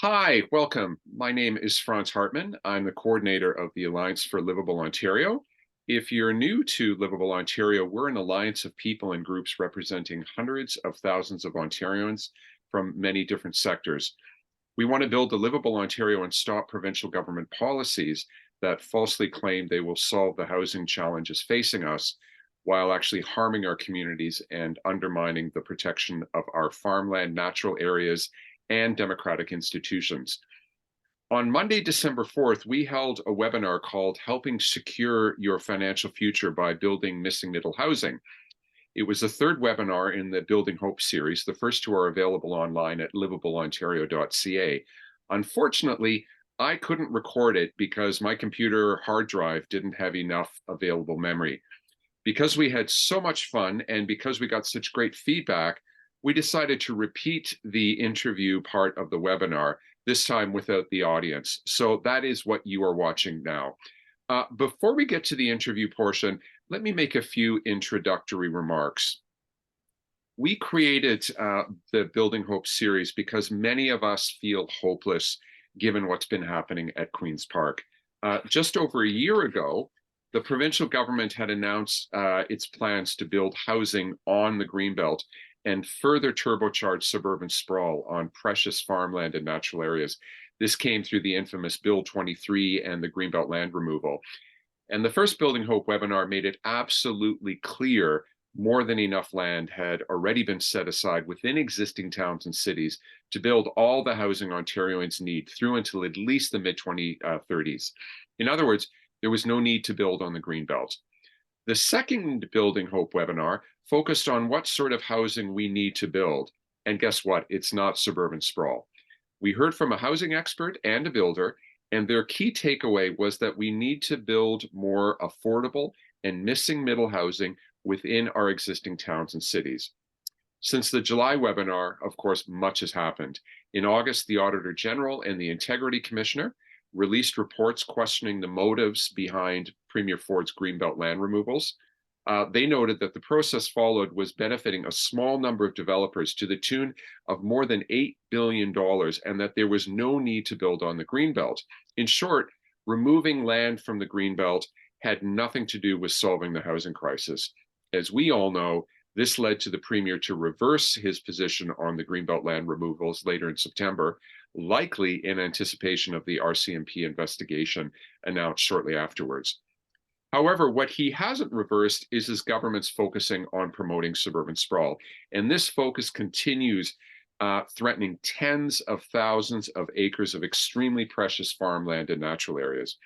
Hi, welcome. My name is Franz Hartmann. I'm the coordinator of the Alliance for Livable Ontario. If you're new to Livable Ontario, we're an alliance of people and groups representing hundreds of thousands of Ontarians from many different sectors. We want to build a livable Ontario and stop provincial government policies that falsely claim they will solve the housing challenges facing us while actually harming our communities and undermining the protection of our farmland, natural areas, and democratic institutions. On Monday, December 4th, we held a webinar called Helping Secure Your Financial Future by Building Missing Middle Housing. It was the third webinar in the Building Hope series. The first two are available online at livableontario.ca. Unfortunately, I couldn't record it because my computer hard drive didn't have enough available memory. Because we had so much fun and because we got such great feedback, we decided to repeat the interview part of the webinar, this time without the audience. So that is what you are watching now. Before we get to the interview portion, let me make a few introductory remarks. We created the Building Hope series because many of us feel hopeless given what's been happening at Queen's Park. Just over a year ago, the provincial government had announced its plans to build housing on the Greenbelt and further turbocharge suburban sprawl on precious farmland and natural areas. This came through the infamous Bill 23 and the Greenbelt land removal. And the first Building Hope webinar made it absolutely clear more than enough land had already been set aside within existing towns and cities to build all the housing Ontarians need through until at least the mid-2030s. In other words, there was no need to build on the Greenbelt. The second Building Hope webinar focused on what sort of housing we need to build. And guess what? It's not suburban sprawl. We heard from a housing expert and a builder, and their key takeaway was that we need to build more affordable and missing middle housing within our existing towns and cities. Since the July webinar, of course, much has happened. In August, the Auditor General and the Integrity Commissioner released reports questioning the motives behind Premier Ford's Greenbelt land removals. They noted that the process followed was benefiting a small number of developers to the tune of more than $8 billion, and that there was no need to build on the Greenbelt. In short, removing land from the Greenbelt had nothing to do with solving the housing crisis. As we all know, this led to the Premier to reverse his position on the Greenbelt land removals later in September, likely in anticipation of the RCMP investigation announced shortly afterwards. However, what he hasn't reversed is his government's focusing on promoting suburban sprawl. And this focus continues, threatening tens of thousands of acres of extremely precious farmland and natural areas,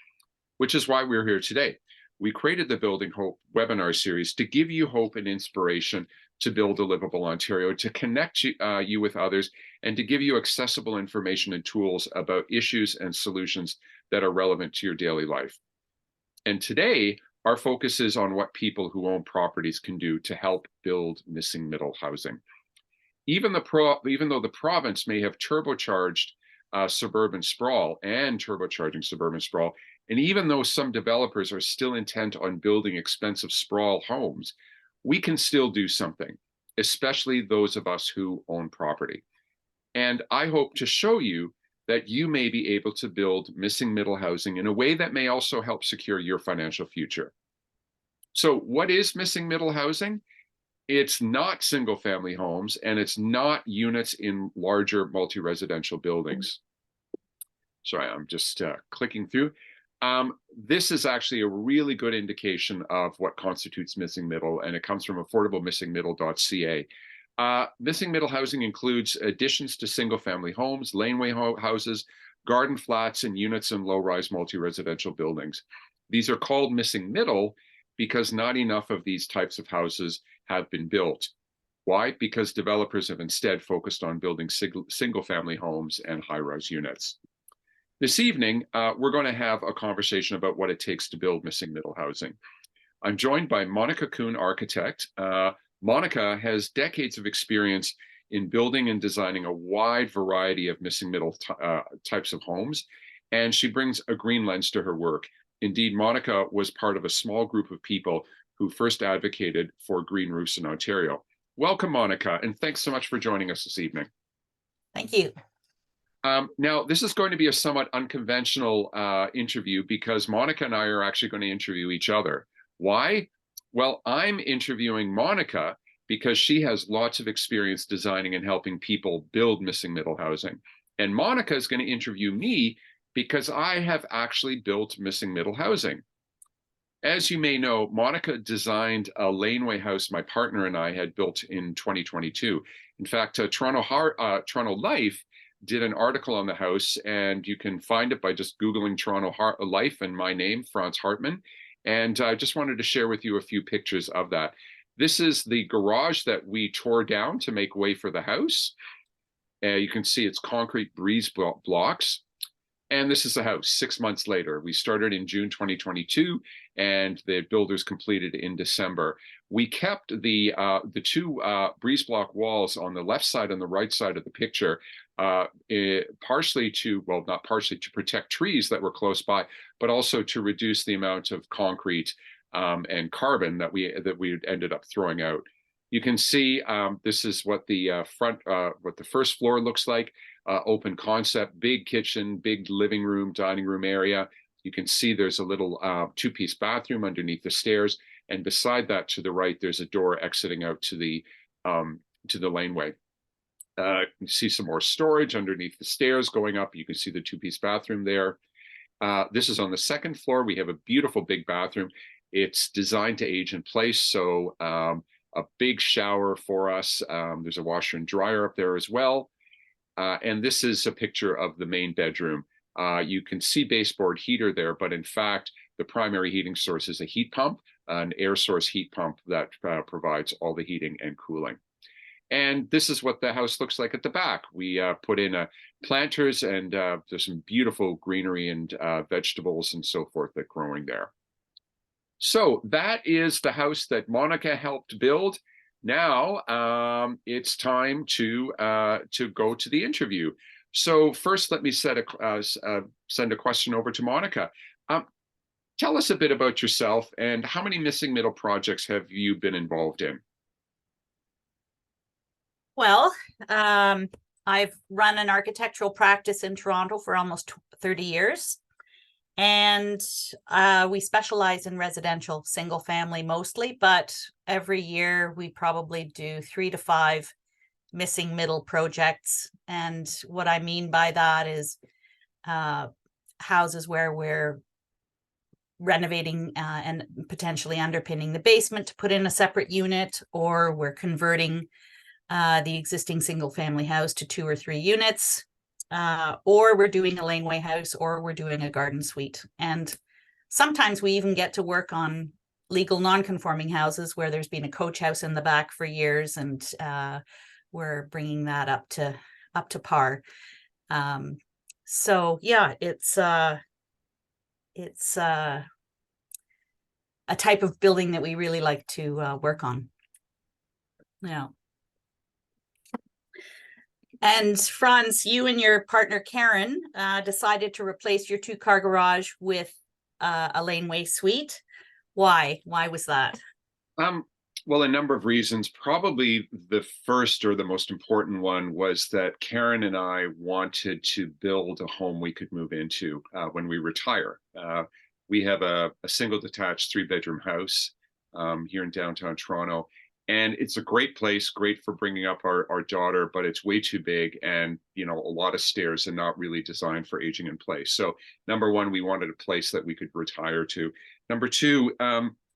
which is why we're here today. We created the Building Hope webinar series to give you hope and inspiration to build a livable Ontario, to connect you with others, and to give you accessible information and tools about issues and solutions that are relevant to your daily life. And today, our focus is on what people who own properties can do to help build missing middle housing. Even though the province may have turbocharged suburban sprawl and turbocharging suburban sprawl, and even though some developers are still intent on building expensive sprawl homes, we can still do something, especially those of us who own property. And I hope to show you that you may be able to build missing middle housing in a way that may also help secure your financial future. So what is missing middle housing? It's not single-family homes, and it's not units in larger multi-residential buildings. Sorry, I'm just clicking through. This is actually a really good indication of what constitutes missing middle, and it comes from affordablemissingmiddle.ca. Missing middle housing includes additions to single-family homes, laneway houses, garden flats, and units in low-rise multi-residential buildings. These are called missing middle because not enough of these types of houses have been built. Why? Because developers have instead focused on building single-family homes and high-rise units. This evening, we're going to have a conversation about what it takes to build missing middle housing. I'm joined by Monica Kuhn, architect. Monica has decades of experience in building and designing a wide variety of missing middle types of homes, and she brings a green lens to her work. Indeed, Monica was part of a small group of people who first advocated for green roofs in Ontario. Welcome, Monica, and thanks so much for joining us this evening. Thank you. Now, this is going to be a somewhat unconventional interview because Monica and I are actually going to interview each other. Why? Well, I'm interviewing Monica because she has lots of experience designing and helping people build missing middle housing. And Monica is going to interview me because I have actually built missing middle housing. As you may know, Monica designed a laneway house my partner and I had built in 2022. In fact, Toronto Life did an article on the house, and you can find it by just Googling Toronto Life and my name, Franz Hartmann. And I just wanted to share with you a few pictures of that. This is the garage that we tore down to make way for the house. You can see it's concrete breeze blocks. And this is the house 6 months later. We started in June 2022, and the builders completed in December. We kept the two breeze block walls on the left side and the right side of the picture, partially to, well, not partially to protect trees that were close by, but also to reduce the amount of concrete and carbon that we ended up throwing out. You can see this is what the what the first floor looks like. Open concept, big kitchen, big living room, dining room area. You can see there's a little two-piece bathroom underneath the stairs, and beside that, to the right, there's a door exiting out to the laneway. You see some more storage underneath the stairs going up. You can see the two-piece bathroom there. This is on the second floor. We have a beautiful big bathroom. It's designed to age in place, so a big shower for us. There's a washer and dryer up there as well. And this is a picture of the main bedroom. You can see baseboard heater there, but in fact, the primary heating source is a heat pump, an air source heat pump that provides all the heating and cooling. And this is what the house looks like at the back. We put in planters, and there's some beautiful greenery and vegetables and so forth that are growing there. So that is the house that Monica helped build. Now it's time to go to the interview. So first, let me send a question over to Monica. Tell us a bit about yourself and how many missing middle projects have you been involved in? Well, I've run an architectural practice in Toronto for almost 30 years. And we specialize in residential, single family mostly, but every year we probably do 3 to 5 missing middle projects. And what I mean by that is houses where we're renovating and potentially underpinning the basement to put in a separate unit, or we're converting the existing single family house to 2 or 3 units. Or we're doing a laneway house, or we're doing a garden suite. And sometimes we even get to work on legal non-conforming houses where there's been a coach house in the back for years, and we're bringing that up to par. So yeah, it's a type of building that we really like to work on. Yeah. And Franz, you and your partner Karen decided to replace your 2-car garage with a laneway suite. Why? Why was that? Well, a number of reasons. Probably the first or the most important one was that Karen and I wanted to build a home we could move into when we retire. We have a single detached 3-bedroom house here in downtown Toronto. And it's a great place, great for bringing up our daughter, but it's way too big and, a lot of stairs and not really designed for aging in place. So number one, we wanted a place that we could retire to. Number two,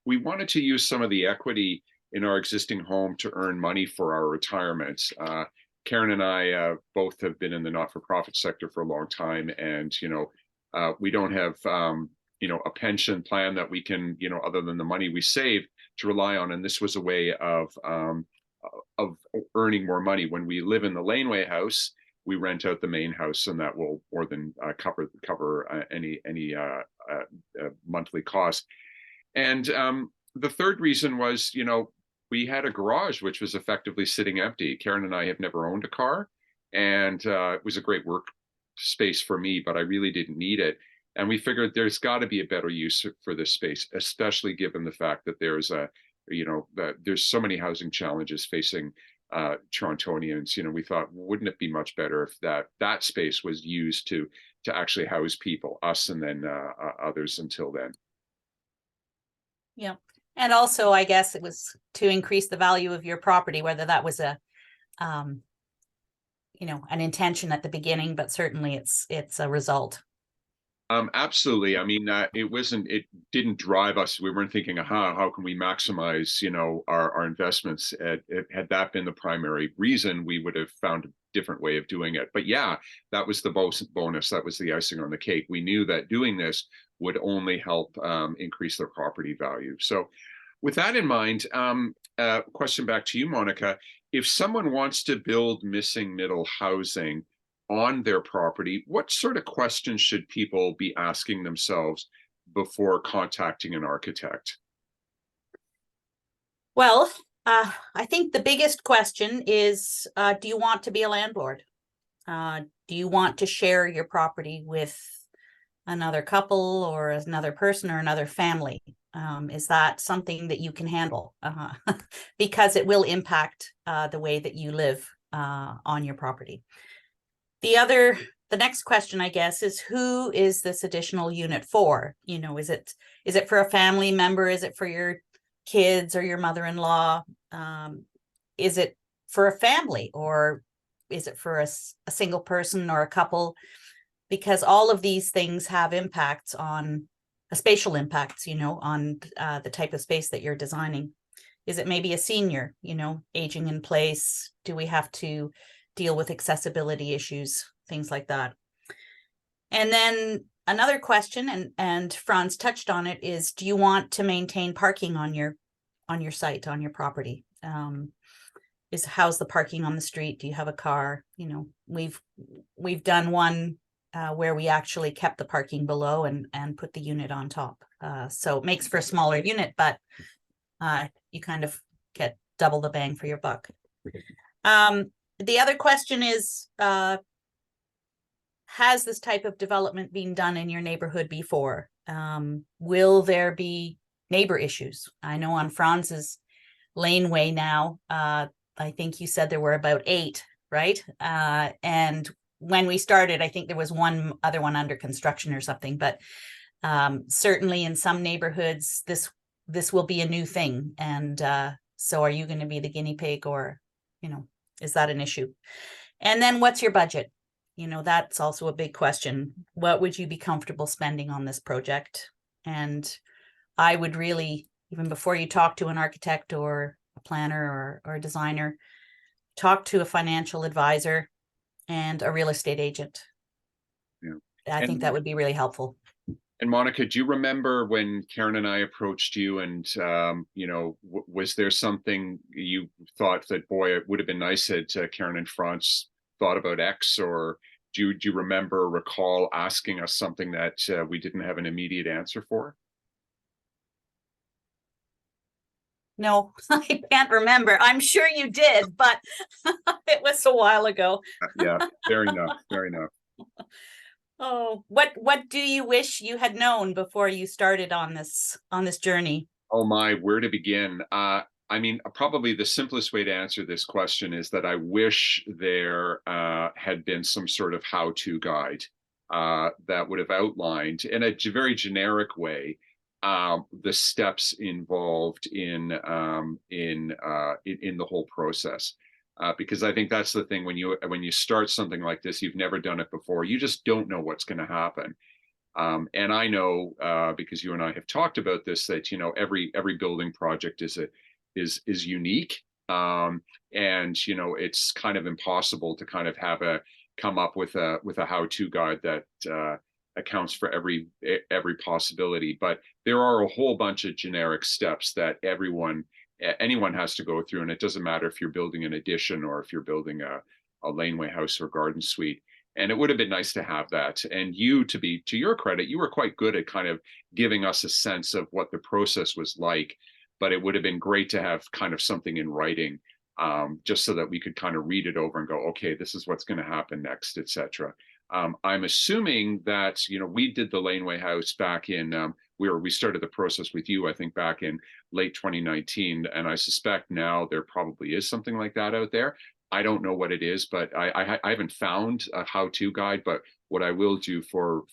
we wanted to use some of the equity in our existing home to earn money for our retirements. Karen and I both have been in the not-for-profit sector for a long time, and, we don't have, a pension plan that we can, other than the money we save, to rely on, and this was a way of earning more money. When we live in the laneway house, we rent out the main house, and that will more than cover any monthly cost. And the third reason was, we had a garage which was effectively sitting empty. Karen and I have never owned a car, and it was a great work space for me, but I really didn't need it. And we figured there's got to be a better use for this space, especially given the fact that there's there's so many housing challenges facing Torontonians. We thought, wouldn't it be much better if that space was used to actually house people, us, and then others until then. Yeah. And also, I guess it was to increase the value of your property, whether that was um, an intention at the beginning, but certainly it's a result. Absolutely. I mean, it didn't drive us. We weren't thinking, aha, how can we maximize, our investments? Had that been the primary reason, we would have found a different way of doing it. But yeah, that was the bonus. That was the icing on the cake. We knew that doing this would only help increase their property value. So with that in mind, question back to you, Monica. If someone wants to build missing middle housing on their property, what sort of questions should people be asking themselves before contacting an architect? Well, I think the biggest question is, do you want to be a landlord? Do you want to share your property with another couple or another person or another family? Is that something that you can handle? Because it will impact the way that you live on your property. The next question, I guess, is who is this additional unit for? Is it for a family member? Is it for your kids or your mother-in-law? Is it for a family, or is it for a single person or a couple? Because all of these things have impacts on spatial impacts, on the type of space that you're designing. Is it maybe a senior, aging in place? Do we have to deal with accessibility issues, things like that? And then another question, and Franz touched on it, is do you want to maintain parking on your site, on your property? How's the parking on the street? Do you have a car? We've done one where we actually kept the parking below and put the unit on top. So it makes for a smaller unit, but you kind of get double the bang for your buck. The other question is, has this type of development been done in your neighborhood before? Will there be neighbor issues? I know on Franz's laneway now, I think you said there were about 8, right? And when we started, I think there was one other one under construction or something, but certainly in some neighborhoods, this will be a new thing. And so are you going to be the guinea pig, or, is that an issue? And then what's your budget? That's also a big question. What would you be comfortable spending on this project? And I would really, even before you talk to an architect or a planner or a designer, talk to a financial advisor and a real estate agent. Yeah. I think that would be really helpful. And Monica, do you remember when Karen and I approached you, and was there something you thought that, boy, it would have been nice that Karen and Franz thought about X, or do you recall asking us something that we didn't have an immediate answer for? No, I can't remember. I'm sure you did, but it was a while ago. Yeah, fair enough. Fair enough. Oh, what do you wish you had known before you started on this journey? Oh my, where to begin? I mean, probably the simplest way to answer this question is that I wish there had been some sort of how-to guide that would have outlined in a very generic way the steps involved in the whole process. Because I think that's the thing, when you start something like this, you've never done it before, you just don't know what's going to happen. And I know because you and I have talked about this, that every building project is unique, and it's kind of impossible to kind of come up with a how-to guide that accounts for every possibility. But there are a whole bunch of generic steps that anyone has to go through, and it doesn't matter if you're building an addition or if you're building a laneway house or garden suite. And it would have been nice to have that. And to your credit, you were quite good at kind of giving us a sense of what the process was like. But it would have been great to have kind of something in writing, just so that we could kind of read it over and go, okay, this is what's going to happen next, etc. I'm assuming that, we did the laneway house back in, we started the process with you, I think, back in late 2019. And I suspect now there probably is something like that out there. I don't know what it is, but I haven't found a how-to guide. But what I will do for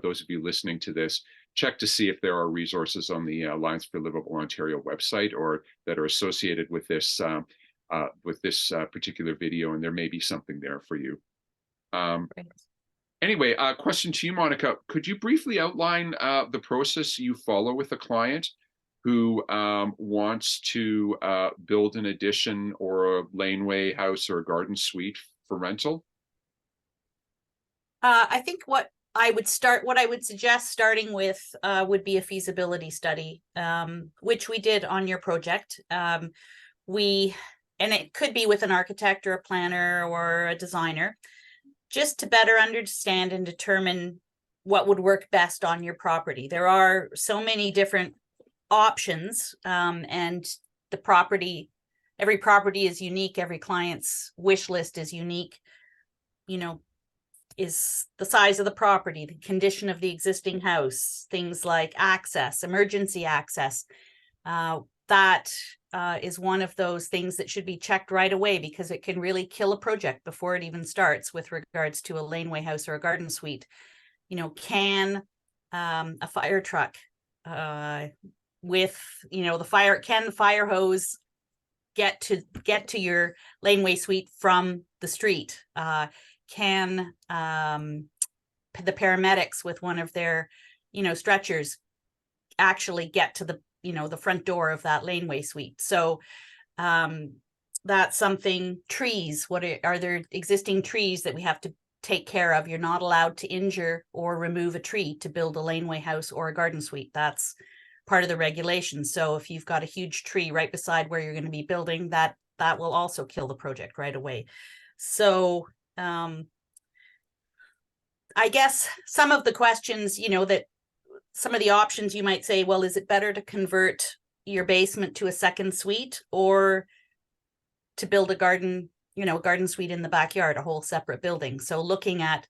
those of you listening to this, check to see if there are resources on the Alliance for Livable Ontario website or that are associated with this particular video, and there may be something there for you. Right. Anyway, question to you, Monica. Could you briefly outline the process you follow with a client who wants to build an addition or a laneway house or a garden suite for rental? I think what I would suggest starting with would be a feasibility study, which we did on your project. And it could be with an architect or a planner or a designer, just to better understand and determine what would work best on your property. There are so many different options, and every property is unique. Every client's wish list is unique. Is the size of the property, the condition of the existing house, things like access, emergency access. That is one of those things that should be checked right away, because it can really kill a project before it even starts with regards to a laneway house or a garden suite. Can a fire truck with the fire hose get to your laneway suite from the street? Can the paramedics with one of their stretchers actually get to the front door of that laneway suite? So that's something. Trees, are there existing trees that we have to take care of? You're not allowed to injure or remove a tree to build a laneway house or a garden suite. That's part of the regulations. So if you've got a huge tree right beside where you're going to be building, that will also kill the project right away. So I guess some of the questions, that some of the options you might say, well, is it better to convert your basement to a second suite or to build a garden suite in the backyard, a whole separate building? So looking at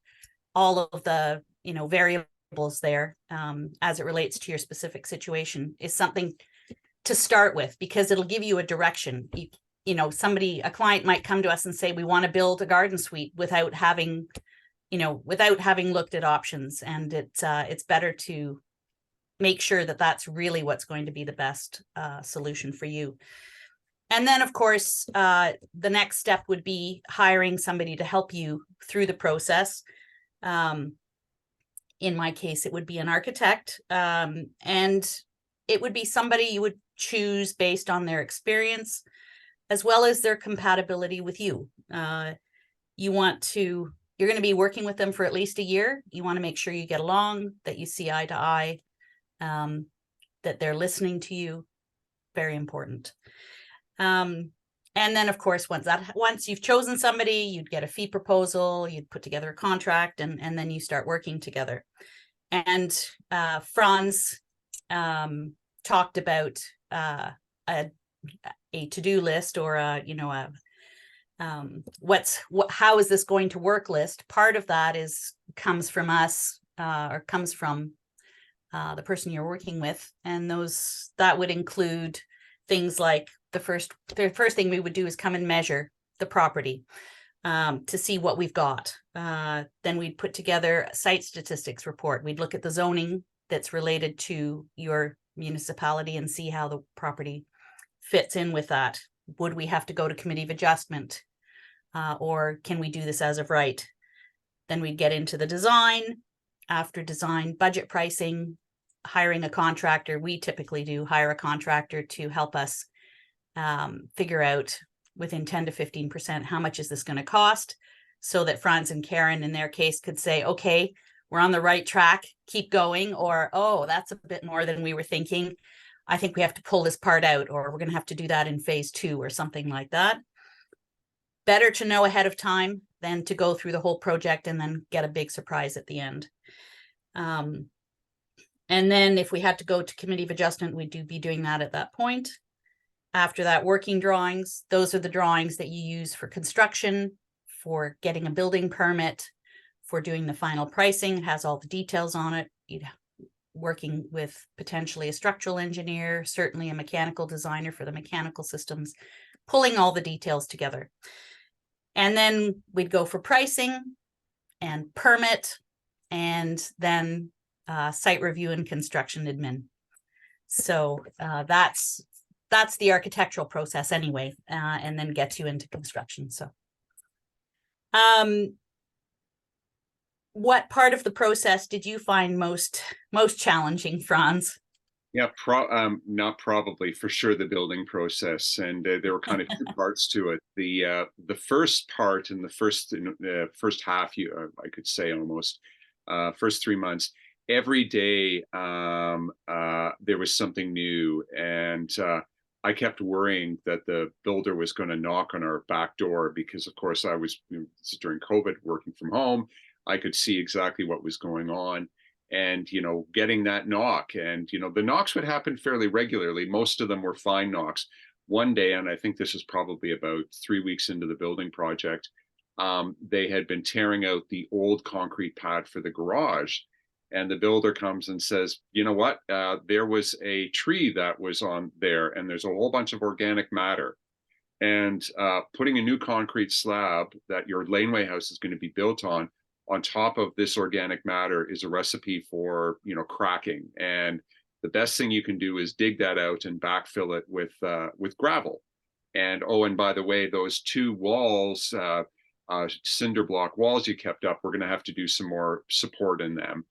all of the, variables there as it relates to your specific situation is something to start with, because it'll give you a direction. A client might come to us and say, we want to build a garden suite without having looked at options. And it's better to make sure that that's really what's going to be the best solution for you. And then, of course, the next step would be hiring somebody to help you through the process. In my case, it would be an architect, and it would be somebody you would choose based on their experience as well as their compatibility with you. You're going to be working with them for at least a year. You want to make sure you get along, that you see eye to eye, that they're listening to you. Very important. And then, of course, once you've chosen somebody, you'd get a fee proposal, you'd put together a contract, and then you start working together. And Franz talked about a to-do list, or how is this going to work list. Part of that comes from us, or comes from the person you're working with, and that would include things like the first thing we would do is come and measure the property to see what we've got. Then we'd put together a site statistics report. We'd look at the zoning that's related to your municipality and see how the property fits in with that. Would we have to go to committee of adjustment, or can we do this as of right? Then we'd get into the design. After design, budget pricing, hiring a contractor. We typically do hire a contractor to help us figure out within 10 to 15% how much is this going to cost, so that Franz and Karen in their case could say, okay, we're on the right track, keep going, or, oh, that's a bit more than we were thinking. I think we have to pull this part out, or we're going to have to do that in phase 2 or something like that. Better to know ahead of time than to go through the whole project and then get a big surprise at the end. And then if we had to go to committee of adjustment, we'd be doing that at that point. After that, working drawings. Those are the drawings that you use for construction, for getting a building permit, for doing the final pricing, has all the details on it. You'd working with potentially a structural engineer, certainly a mechanical designer for the mechanical systems, pulling all the details together. And then we'd go for pricing and permit, and then site review and construction admin. So that's the architectural process anyway, and then gets you into construction. So what part of the process did you find most challenging, Franz? Yeah, not probably, for sure, the building process, and there were kind of two parts to it. The first part, in the first half, I could say, almost first 3 months, every day there was something new, and I kept worrying that the builder was going to knock on our back door, because, of course, I was, this is during COVID, working from home. I could see exactly what was going on, and getting that knock, and the knocks would happen fairly regularly. Most of them were fine knocks. One day, and I think this is probably about 3 weeks into the building project, they had been tearing out the old concrete pad for the garage, and the builder comes and says, you know what, there was a tree that was on there, and there's a whole bunch of organic matter, and putting a new concrete slab that your laneway house is going to be built on top of this organic matter is a recipe for cracking. And the best thing you can do is dig that out and backfill it with gravel. And and by the way, those two walls, cinder block walls you kept up, we're going to have to do some more support in them.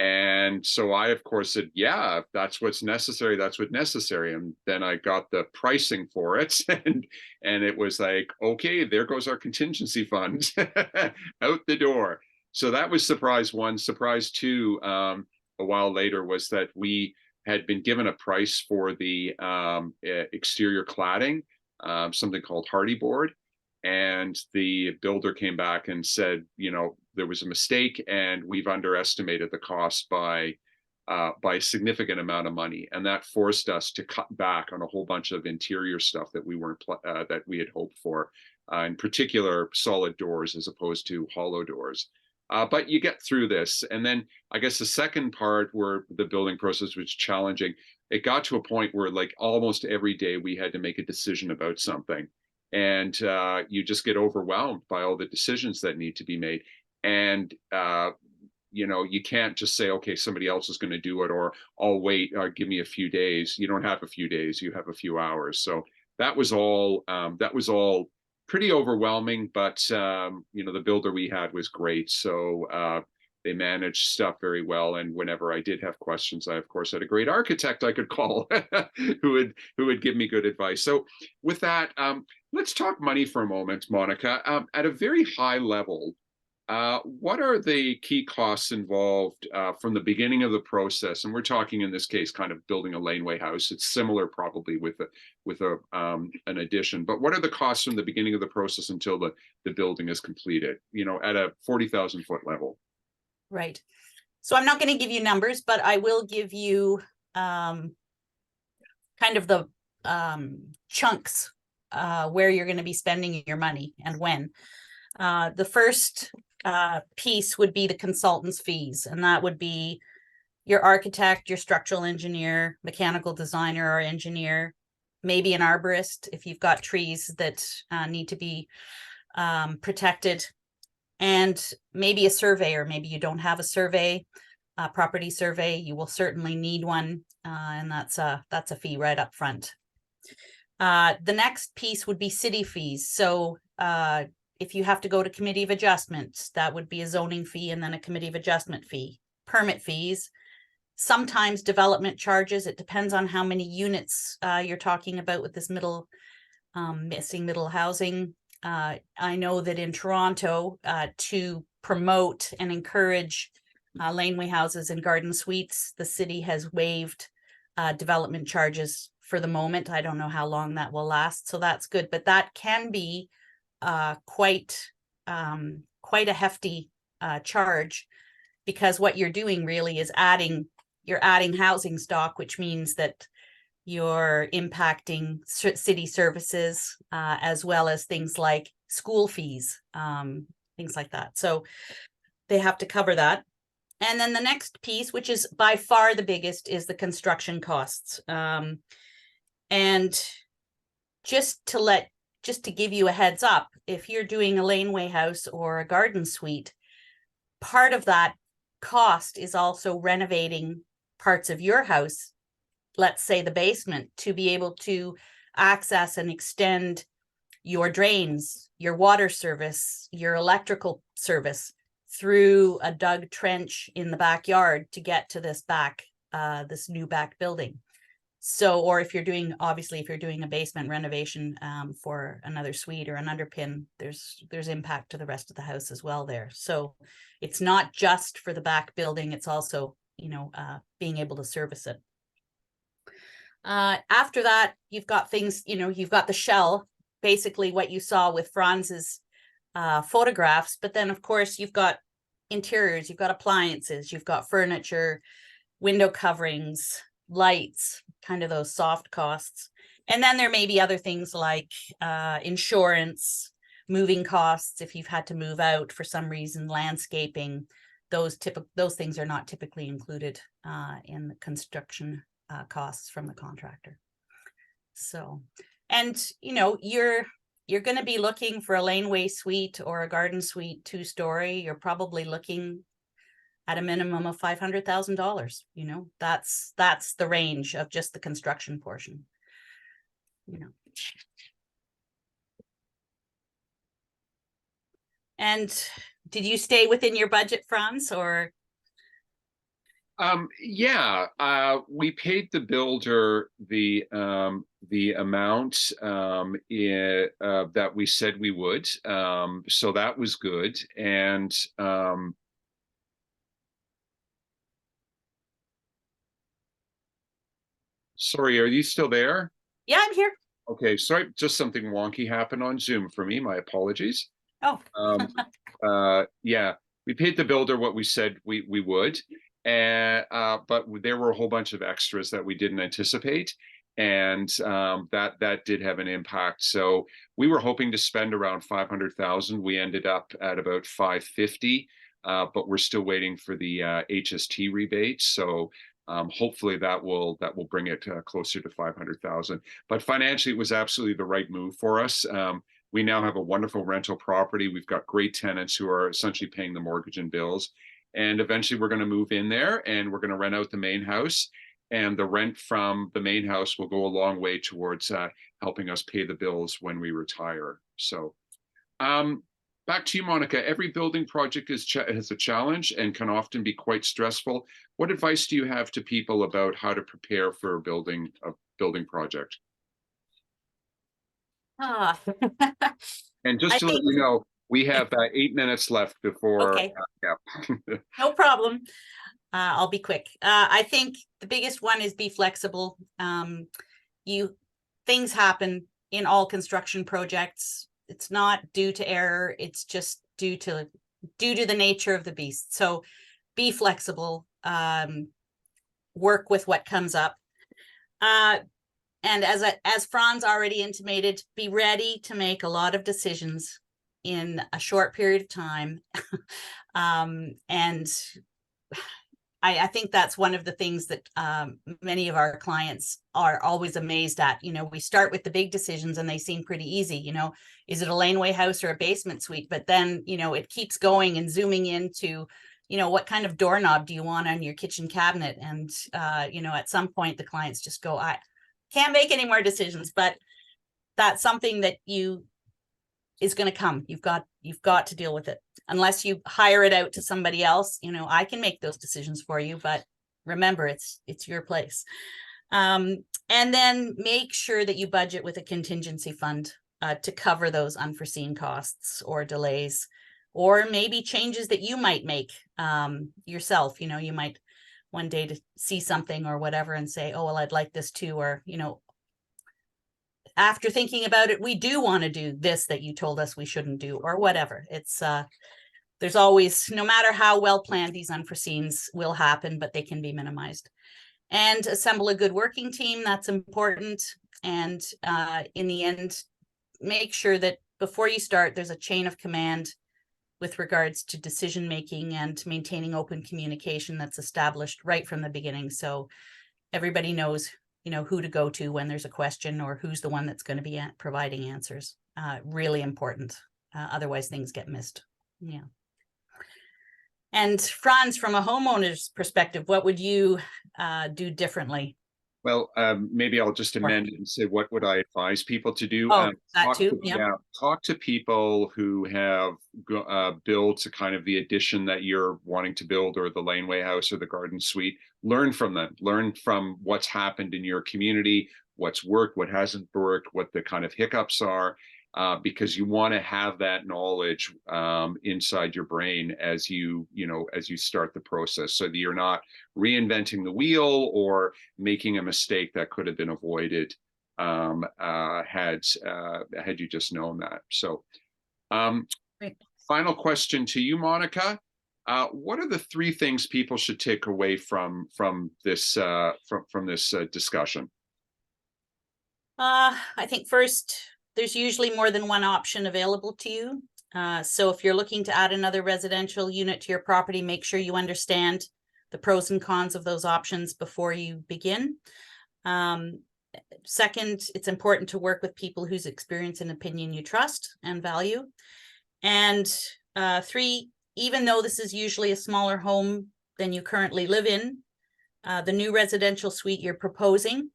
And so I, of course, said, yeah, if that's what's necessary, that's what's necessary. And then I got the pricing for it. And it was like, okay, there goes our contingency fund out the door. So that was surprise one. Surprise two, a while later, was that we had been given a price for the exterior cladding, something called hardy board. And the builder came back and said, there was a mistake, and we've underestimated the cost by a significant amount of money, and that forced us to cut back on a whole bunch of interior stuff that we weren't that we had hoped for, in particular solid doors as opposed to hollow doors. But you get through this, and then I guess the second part, where the building process was challenging, it got to a point where, like, almost every day we had to make a decision about something. And you just get overwhelmed by all the decisions that need to be made. And you can't just say, okay, somebody else is going to do it, or I'll wait, or give me a few days. You don't have a few days, you have a few hours. So that was all pretty overwhelming, but the builder we had was great. So they managed stuff very well, and whenever I did have questions, I of course had a great architect I could call who would give me good advice. So with that, let's talk money for a moment, Monica. At a very high level, what are the key costs involved from the beginning of the process? And we're talking, in this case, kind of building a laneway house. It's similar probably with an addition, but what are the costs from the beginning of the process until the building is completed, at a 40,000 foot level? Right. So I'm not going to give you numbers, but I will give you kind of the chunks where you're going to be spending your money and when. The first piece would be the consultant's fees, and that would be your architect, your structural engineer, mechanical designer or engineer, maybe an arborist if you've got trees that need to be protected, and maybe a surveyor. Maybe you don't have a survey, property survey. You will certainly need one, and that's a fee right up front. The next piece would be city fees. So if you have to go to committee of adjustments, that would be a zoning fee and then a committee of adjustment fee. Permit fees, sometimes development charges. It depends on how many units you're talking about with this missing middle housing. I know that in Toronto, to promote and encourage laneway houses and garden suites, the city has waived development charges for the moment. I don't know how long that will last, so that's good. But that can be quite a hefty charge, because what you're doing really is adding housing stock, which means that you're impacting city services, as well as things like school fees, things like that. So they have to cover that. And then the next piece, which is by far the biggest, is the construction costs. And just to give you a heads up, if you're doing a laneway house or a garden suite, part of that cost is also renovating parts of your house, let's say the basement, to be able to access and extend your drains, your water service, your electrical service through a dug trench in the backyard to get to this new back building. So, or if you're doing a basement renovation for another suite or an underpin, there's impact to the rest of the house as well there. So it's not just for the back building, it's also, being able to service it. After that, you've got things, you've got the shell, basically what you saw with Franz's photographs, but then of course you've got interiors, you've got appliances, you've got furniture, window coverings, lights, kind of those soft costs. And then there may be other things like insurance, moving costs if you've had to move out for some reason, landscaping. Those things are not typically included in the construction costs from the contractor. So, and you're going to be looking for a laneway suite or a garden suite 2-story. You're probably looking at a minimum of $500,000. That's the range of just the construction portion. And did you stay within your budget, Franz, or? Yeah, we paid the builder the amount that we said we would. So that was good. And sorry, are you still there? Yeah, I'm here. Okay, sorry, just something wonky happened on Zoom for me. My apologies. Oh. Yeah, we paid the builder what we said we would. And but there were a whole bunch of extras that we didn't anticipate, and that did have an impact. So we were hoping to spend around 500,000. We ended up at about 550, but we're still waiting for the HST rebate. So hopefully that will bring it closer to 500,000. But financially, it was absolutely the right move for us. We now have a wonderful rental property. We've got great tenants who are essentially paying the mortgage and bills. And eventually we're going to move in there and we're going to rent out the main house. And the rent from the main house will go a long way towards helping us pay the bills when we retire. So back to you, Monica. Every building project has a challenge and can often be quite stressful. What advice do you have to people about how to prepare for a building project? And just to let you know, we have 8 minutes left before. Okay. Yeah. No problem. I'll be quick. I think the biggest one is be flexible. Things happen in all construction projects. It's not due to error. It's just due to the nature of the beast. So be flexible. Work with what comes up. And as Franz already intimated, be ready to make a lot of decisions in a short period of time. And I think that's one of the things that many of our clients are always amazed at. We start with the big decisions and they seem pretty easy. Is it a laneway house or a basement suite? But then, it keeps going and zooming into, what kind of doorknob do you want on your kitchen cabinet? And, at some point the clients just go, I can't make any more decisions, but that's something that is going to come. You've got to deal with it. Unless you hire it out to somebody else, I can make those decisions for you, but remember, it's your place. And then make sure that you budget with a contingency fund to cover those unforeseen costs or delays, or maybe changes that you might make yourself. You might one day to see something or whatever and say, oh, well, I'd like this too. Or, after thinking about it, we do want to do this that you told us we shouldn't do, or whatever. It's there's always, no matter how well planned, these unforeseens will happen, but they can be minimized. And assemble a good working team. That's important. And in the end, make sure that before you start, there's a chain of command with regards to decision making and maintaining open communication that's established right from the beginning. So everybody knows, who to go to when there's a question, or who's the one that's going to be providing answers. Really important. Otherwise things get missed. Yeah. And Franz, from a homeowner's perspective, what would you do differently? Well, maybe I'll just amend it and say, what would I advise people to do? Oh, that too. Yeah. Talk to people who have built a kind of the addition that you're wanting to build, or the laneway house, or the garden suite. Learn from them. Learn from what's happened in your community, what's worked, what hasn't worked, what the kind of hiccups are. Because you want to have that knowledge inside your brain as you start the process, so that you're not reinventing the wheel or making a mistake that could have been avoided had you just known that. So, final question to you, Monica. What are the 3 things people should take away from this discussion? I think first, there's usually more than one option available to you. So if you're looking to add another residential unit to your property, make sure you understand the pros and cons of those options before you begin. Second, it's important to work with people whose experience and opinion you trust and value. And 3, even though this is usually a smaller home than you currently live in, the new residential suite you're proposing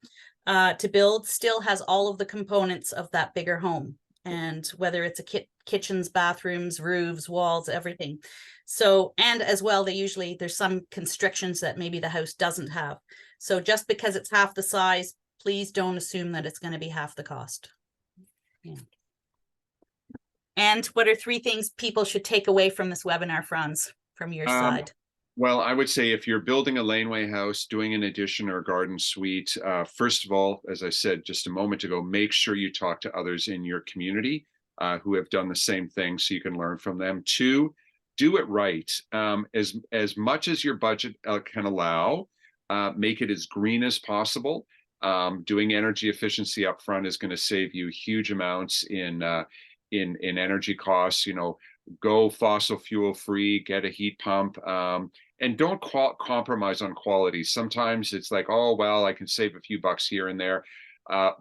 to build still has all of the components of that bigger home, and whether it's a kitchens, bathrooms, roofs, walls, everything. So, and as well, there's some constrictions that maybe the house doesn't have. So just because it's half the size, please don't assume that it's going to be half the cost. Yeah. And what are 3 things people should take away from this webinar, Franz, from your side? Well, I would say if you're building a laneway house, doing an addition or a garden suite, first of all, as I said just a moment ago, make sure you talk to others in your community who have done the same thing, so you can learn from them. 2, do it right. As much as your budget can allow, make it as green as possible. Doing energy efficiency up front is going to save you huge amounts in energy costs. Go fossil fuel free, get a heat pump, and don't compromise on quality. Sometimes it's like, oh, well, I can save a few bucks here and there.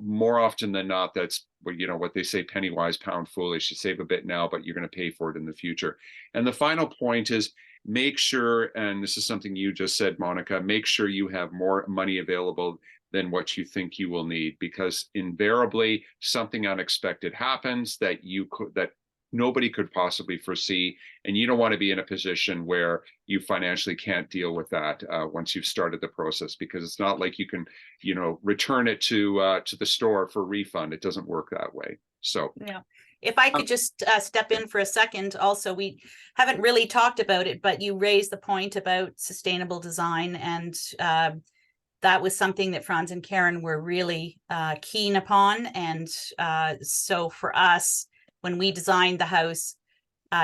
More often than not, that's what they say, penny wise, pound foolish. You save a bit now, but you're going to pay for it in the future. And the final point is, make sure, and this is something you just said, Monica, make sure you have more money available than what you think you will need, because invariably something unexpected happens that nobody could possibly foresee, and you don't want to be in a position where you financially can't deal with that once you've started the process, because it's not like you can, return it to the store for refund. It doesn't work that way. So, yeah. If I could just step in for a second, also, we haven't really talked about it, but you raised the point about sustainable design, and that was something that Franz and Karen were really keen upon. And so for us, when we designed the house,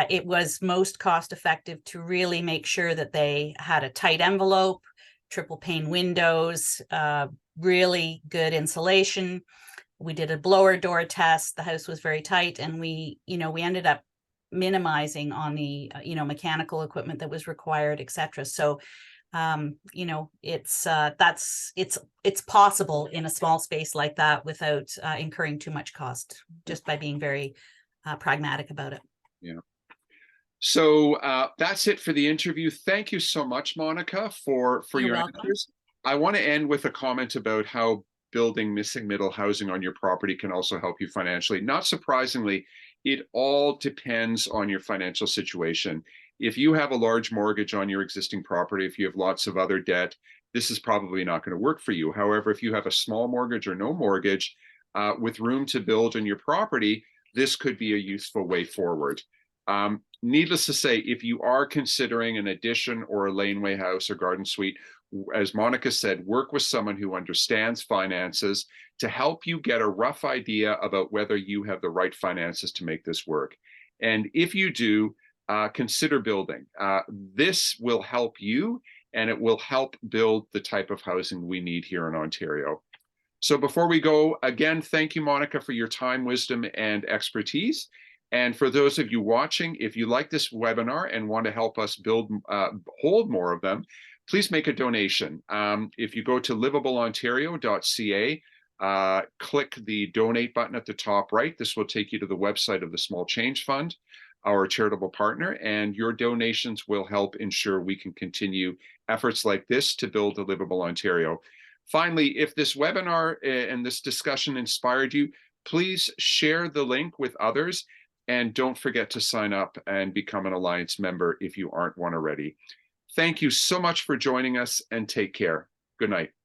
it was most cost effective to really make sure that they had a tight envelope, triple pane windows, really good insulation. We did a blower door test. The house was very tight, and we ended up minimizing on the mechanical equipment that was required, etc. So it's possible in a small space like that without incurring too much cost, just by being very pragmatic about it. Yeah. So that's it for the interview. Thank you so much, Monica, for your answers. I want to end with a comment about how building missing middle housing on your property can also help you financially. Not surprisingly, it all depends on your financial situation. If you have a large mortgage on your existing property, if you have lots of other debt, this is probably not going to work for you. However, if you have a small mortgage or no mortgage with room to build in your property, this could be a useful way forward. Needless to say, if you are considering an addition or a laneway house or garden suite, as Monica said, work with someone who understands finances to help you get a rough idea about whether you have the right finances to make this work. And if you do, consider building. This will help you, and it will help build the type of housing we need here in Ontario. So before we go, again, thank you, Monica, for your time, wisdom, and expertise. And for those of you watching, if you like this webinar and want to help us hold more of them, please make a donation. If you go to livableontario.ca, click the donate button at the top right. This will take you to the website of the Small Change Fund, our charitable partner, and your donations will help ensure we can continue efforts like this to build a livable Ontario. Finally, if this webinar and this discussion inspired you, please share the link with others, and don't forget to sign up and become an Alliance member if you aren't one already. Thank you so much for joining us, and take care. Good night.